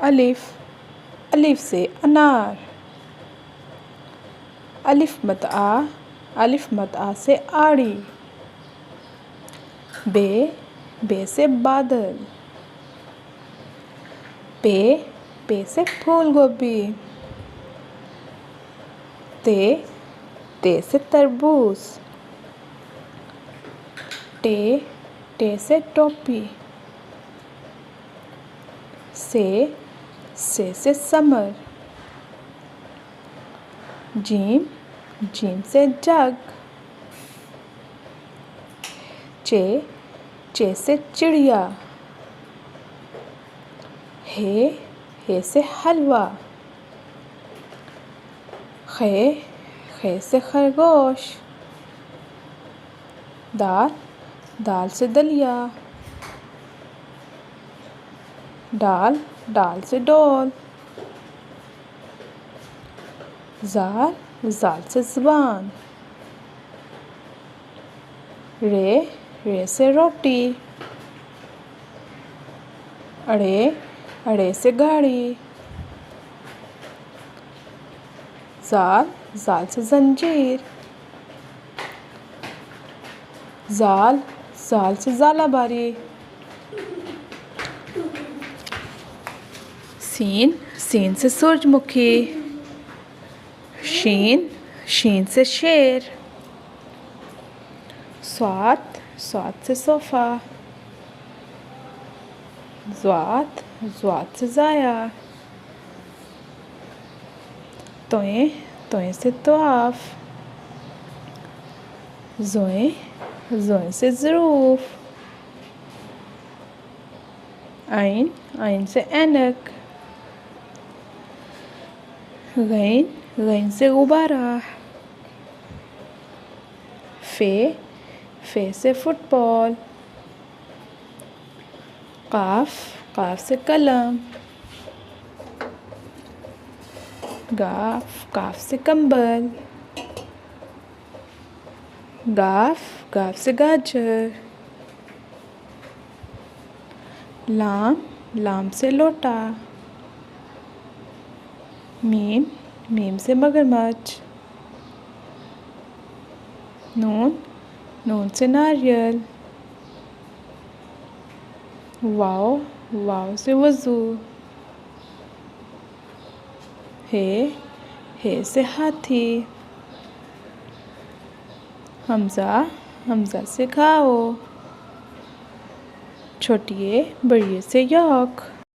अलिफ, अलिफ से अनार। अलिफ मद आ से आड़ी। बे से बादल। पे से फूल गोभी। ते से तरबूज। टे से टोपी। से समर। जीम से जग। चे से चिड़िया। हे से हलवा। खे से खरगोश। दाल से दलिया। डाल से डोल। ज़ाल से ज़ुबान। रे से रोटी। अड़े से गाड़ी। ज़ाल से ज़ंजीर। ज़ाल से ज़ालाबारी। सीन से सूरजमुखी। शीन से शेर। स्वाद से सोफ़ा। ज़्वाद से ज़ाया। तोए से तवाफ़। ज़ोए से ज़रूफ़। आइन से ऐनक। गैन से गुब्बारा। फे से फुटबॉल। काफ से कलम। गाफ से कंबल। गाफ से गाजर। लाम से लोटा। मीम से मगरमच्छ। नून से नारियल। वाव से वज़ू। हे से हाथी। हमज़ा से खाओ। छोटिए बड़िए से यॉक।